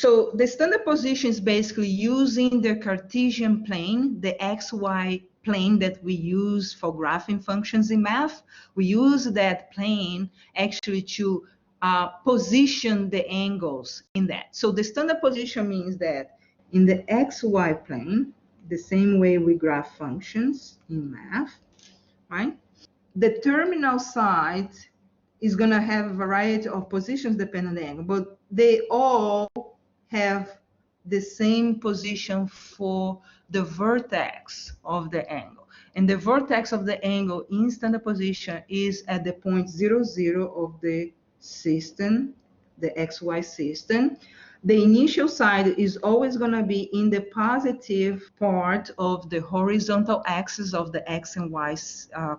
So the standard position is basically using the Cartesian plane, the XY plane that we use for graphing functions in math. We use that plane actually to position the angles in that. So the standard position means that in the XY plane, the same way we graph functions in math, right? The terminal side is going to have a variety of positions depending on the angle, but they all have the same position for the vertex of the angle. And the vertex of the angle in standard position is at the point 0, 0 of the system, the XY system. The initial side is always going to be in the positive part of the horizontal axis of the X and Y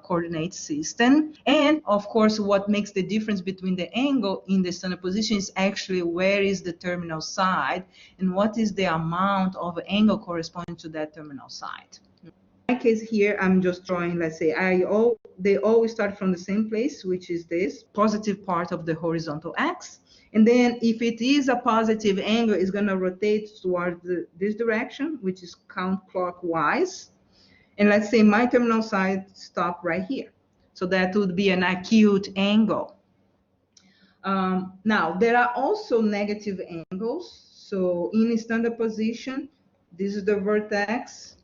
coordinate system. And of course, what makes the difference between the angle in the standard position is actually where is the terminal side and what is the amount of angle corresponding to that terminal side. In my case here, I'm just drawing, let's say, they always start from the same place, which is this positive part of the horizontal axis. And then if it is a positive angle, it's going to rotate towards this direction, which is counterclockwise. And let's say my terminal side stop right here. So that would be an acute angle. Now, there are also negative angles. So in standard position, this is the vertex.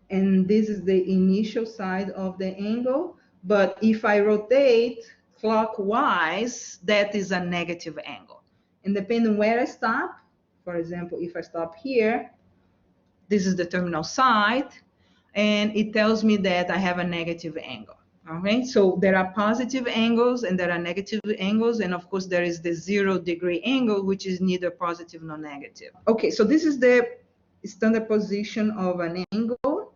And this is the initial side of the angle. But if I rotate clockwise, that is a negative angle. And depending where I stop, for example, if I stop here, this is the terminal side, and it tells me that I have a negative angle. All right, so there are positive angles and there are negative angles, and of course there is the 0-degree angle, which is neither positive nor negative. Okay, so this is the standard position of an angle.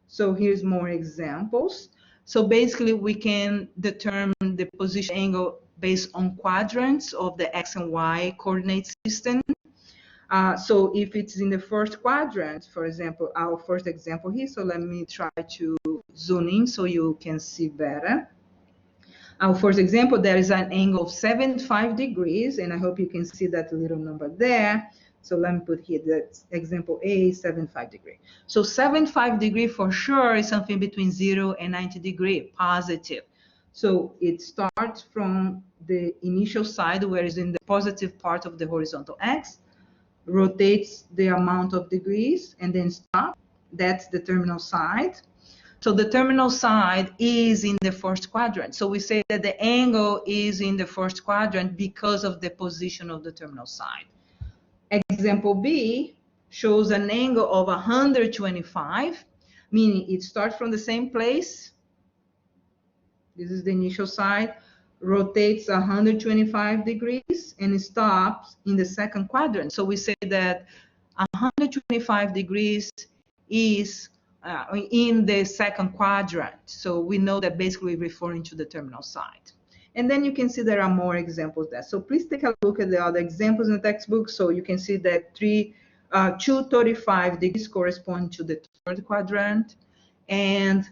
So here's more examples. So basically, we can determine the position angle based on quadrants of the X and Y coordinate system. So if it's in the first quadrant, for example, our first example here, so let me try to zoom in so you can see better. Our first example, there is an angle of 75 degrees, and I hope you can see that little number there. So let me put here that example A, 75 degree. So 75 degree for sure is something between 0 and 90 degree, positive. So it starts from the initial side, where it's in the positive part of the horizontal axis, rotates the amount of degrees, and then stop. That's the terminal side. So the terminal side is in the first quadrant. So we say that the angle is in the first quadrant because of the position of the terminal side. Example B shows an angle of 125, meaning it starts from the same place. This is the initial side, rotates 125 degrees, and it stops in the second quadrant. So we say that 125 degrees is in the second quadrant. So we know that basically referring to the terminal side. And then you can see there are more examples there. So please take a look at the other examples in the textbook. So you can see that 235 degrees correspond to the third quadrant, and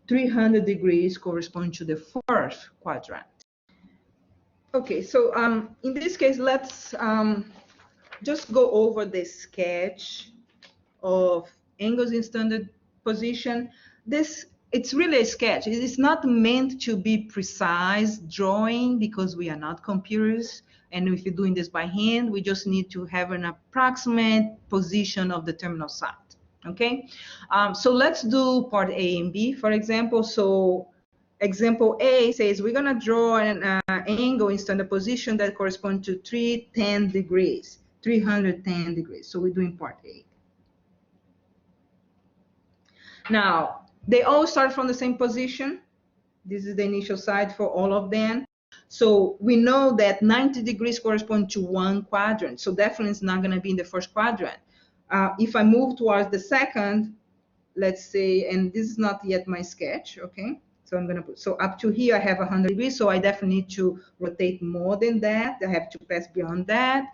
300 degrees correspond to the fourth quadrant. Okay, so in this case, let's just go over the sketch of angles in standard position. It's really a sketch. It is not meant to be precise drawing because we are not computers. And if you're doing this by hand, we just need to have an approximate position of the terminal side. Okay, so let's do part A and B, for example. So example A says we're going to draw an angle in standard position that corresponds to 310 degrees, 310 degrees. So we're doing part A. Now, they all start from the same position. This is the initial side for all of them. So we know that 90 degrees correspond to one quadrant. So definitely it's not going to be in the first quadrant. If I move towards the second, let's say, and this is not yet my sketch, okay? So I'm going to put, so up to here I have 100 degrees. So I definitely need to rotate more than that. I have to pass beyond that.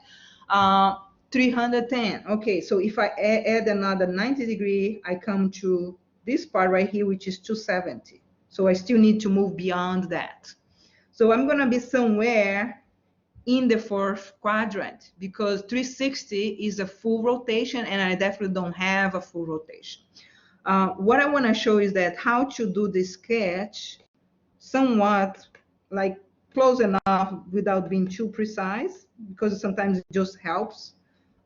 310. Okay, so if I add another 90 degree, I come to this part right here, which is 270. So I still need to move beyond that. So I'm going to be somewhere in the fourth quadrant, because 360 is a full rotation and I definitely don't have a full rotation. What I want to show is that how to do the sketch somewhat like close enough without being too precise, because sometimes it just helps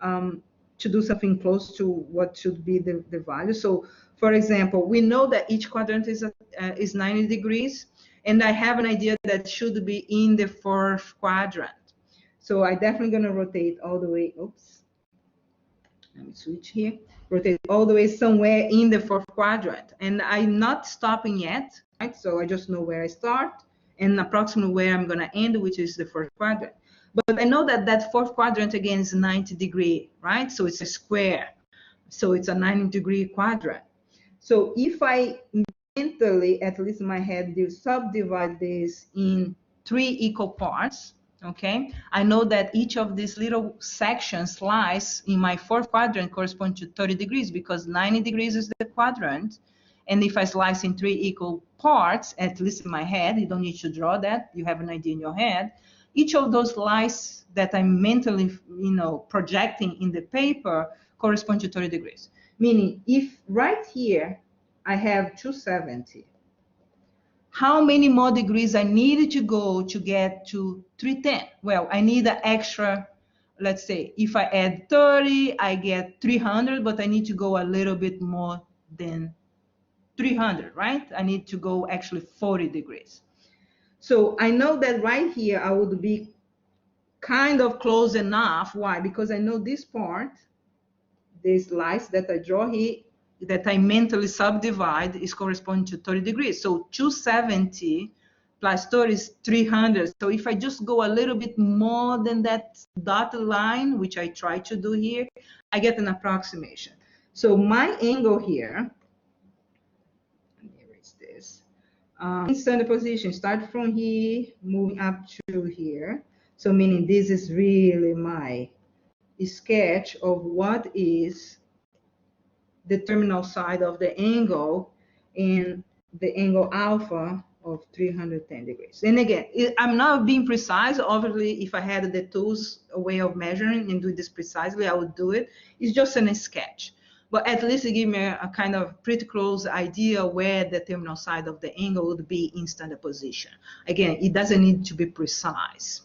to do something close to what should be the value. So for example, we know that each quadrant is 90 degrees, and I have an idea that should be in the fourth quadrant. So I definitely going to rotate all the way. Oops. Let me switch here. Rotate all the way somewhere in the fourth quadrant. And I'm not stopping yet, right? So I just know where I start and approximately where I'm going to end, which is the fourth quadrant. But I know that that fourth quadrant, again, is 90 degree, right? So it's a square. So it's a 90 degree quadrant. So if I mentally, at least in my head, do subdivide this in 3 equal parts, okay, I know that each of these little sections slice in my fourth quadrant correspond to 30 degrees, because 90 degrees is the quadrant. And if I slice in 3 equal parts, at least in my head, you don't need to draw that, you have an idea in your head, each of those slices that I'm mentally, projecting in the paper correspond to 30 degrees. Meaning, if right here I have 270, how many more degrees I needed to go to get to 310? Well, I need an extra, let's say, if I add 30, I get 300, but I need to go a little bit more than 300, right? I need to go actually 40 degrees. So I know that right here I would be kind of close enough. Why? Because I know this part, this slice that I draw here, that I mentally subdivide, is corresponding to 30 degrees. So 270 plus 30 is 300. So if I just go a little bit more than that dotted line, which I try to do here, I get an approximation. So my angle here, let me erase this, in standard position, start from here, moving up to here. So meaning this is really my sketch of what is the terminal side of the angle and the angle alpha of 310 degrees. And again, I'm not being precise. Obviously, if I had the tools, a way of measuring and doing this precisely, I would do it. It's just a sketch. But at least it gives me a kind of pretty close idea where the terminal side of the angle would be in standard position. Again, it doesn't need to be precise.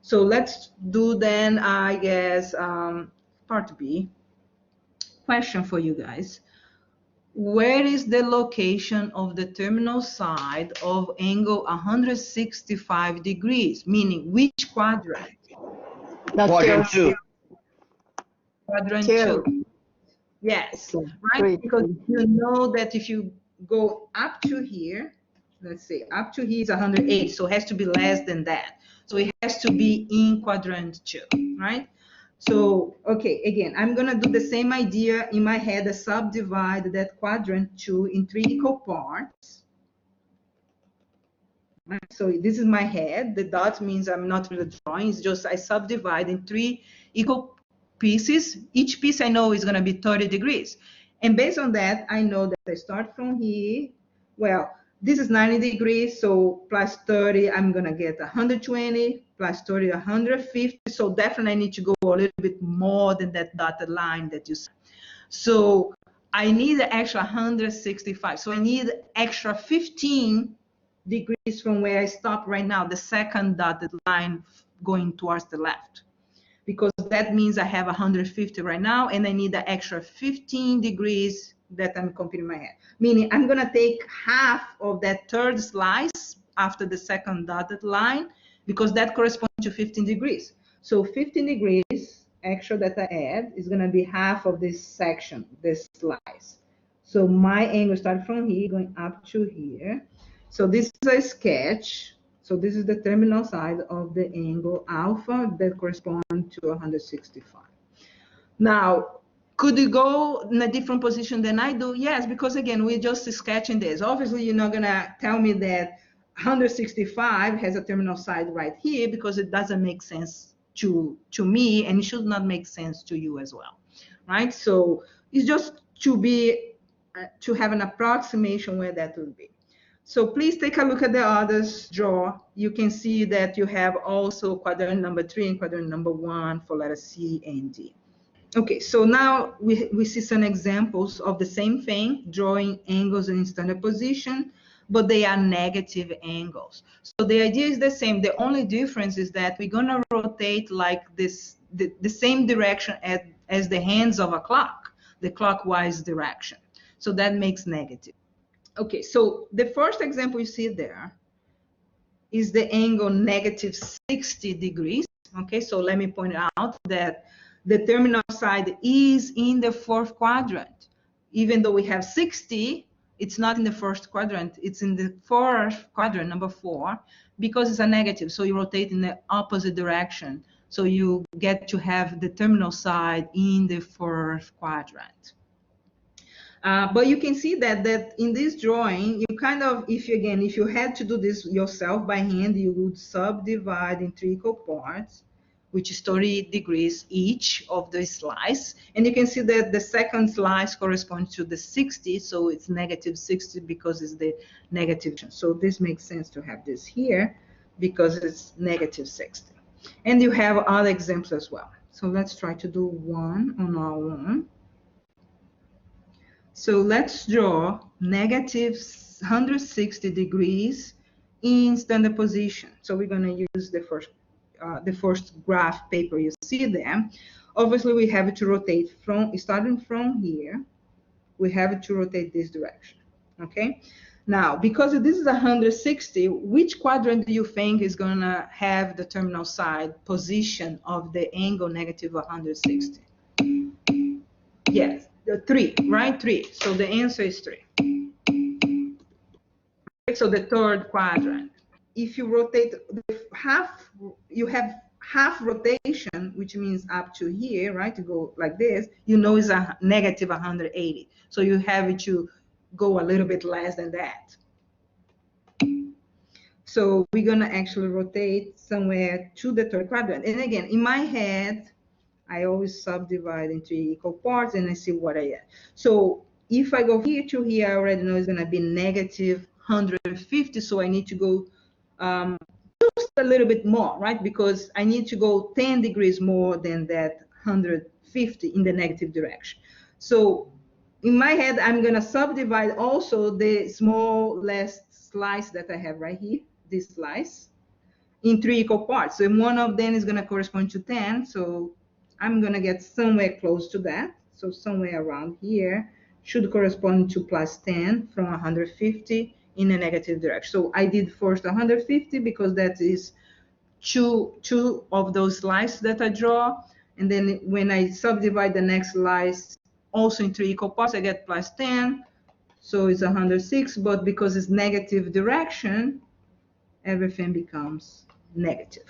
So let's do then, I guess, part B. Question for you guys. Where is the location of the terminal side of angle 165 degrees? Meaning which quadrant? Quadrant 2. Quadrant 2. Yes, right? Because you know that if you go up to here, let's say up to here is 108, so it has to be less than that. So it has to be in quadrant 2, right? So, okay, again, I'm going to do the same idea in my head, subdivide that quadrant 2 in 3 equal parts. Right? So this is my head. The dot means I'm not really drawing. It's just I subdivide in 3 equal pieces. Each piece I know is going to be 30 degrees. And based on that, I know that I start from here. Well, this is 90 degrees, so plus 30, I'm going to get 120, plus 30, 150. So definitely I need to go a little bit more than that dotted line that you see. So I need an extra 165. So I need extra 15 degrees from where I stop right now, the second dotted line going towards the left. Because that means I have 150 right now, and I need an extra 15 degrees that I'm computing in my head. Meaning I'm going to take half of that third slice after the second dotted line, because that corresponds to 15 degrees. So 15 degrees extra that I add is going to be half of this section, this slice. So my angle starts from here going up to here. So this is a sketch. So this is the terminal side of the angle alpha that corresponds to 165. Now, could you go in a different position than I do? Yes, because again, we're just sketching this. Obviously, you're not going to tell me that 165 has a terminal side right here, because it doesn't make sense to me, and it should not make sense to you as well, right? So it's just to have an approximation where that would be. So please take a look at the others draw. You can see that you have also quadrant number 3 and quadrant number 1 for letter C and D. Okay, so now we see some examples of the same thing, drawing angles in standard position, but they are negative angles. So the idea is the same. The only difference is that we're gonna rotate like this, the same direction as the hands of a clock, the clockwise direction. So that makes negative. Okay, so the first example you see there is the angle negative 60 degrees. Okay, so let me point out that the terminal side is in the fourth quadrant. Even though we have 60, it's not in the first quadrant, it's in the fourth quadrant, number 4, because it's a negative, so you rotate in the opposite direction. So you get to have the terminal side in the fourth quadrant. But you can see that in this drawing, you kind of, if you had to do this yourself by hand, you would subdivide in 3 equal parts, which is 30 degrees each of the slice. And you can see that the second slice corresponds to the 60, so it's negative 60 because it's the negative. So this makes sense to have this here because it's negative 60. And you have other examples as well. So let's try to do one on our own. So let's draw negative 160 degrees in standard position. So we're going to use the first graph paper you see there. Obviously, we have to rotate starting from here. We have to rotate this direction. Okay. Now, because this is 160, which quadrant do you think is going to have the terminal side position of the angle negative 160? Yes. 3, right? 3. So the answer is 3. So the third quadrant. If you rotate half, you have half rotation, which means up to here, right? To go like this, you know it's a negative 180. So you have to go a little bit less than that. So we're going to actually rotate somewhere to the third quadrant. And again, in my head, I always subdivide into equal parts and I see what I get. So if I go here to here, I already know it's going to be negative 150. So I need to go just a little bit more, right? Because I need to go 10 degrees more than that 150 in the negative direction. So in my head, I'm going to subdivide also the small last slice that I have right here, this slice, in 3 equal parts. So one of them is going to correspond to 10. So I'm going to get somewhere close to that. So somewhere around here should correspond to plus 10 from 150 in a negative direction. So I did first 150 because that is two of those slices that I draw. And then when I subdivide the next slice also in 3 equal parts, I get plus 10. So it's 106, but because it's negative direction, everything becomes negative.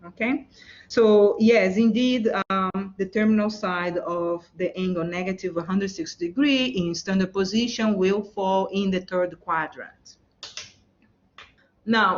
Okay, so yes, indeed, the terminal side of the angle negative 160 degrees in standard position will fall in the third quadrant. Now,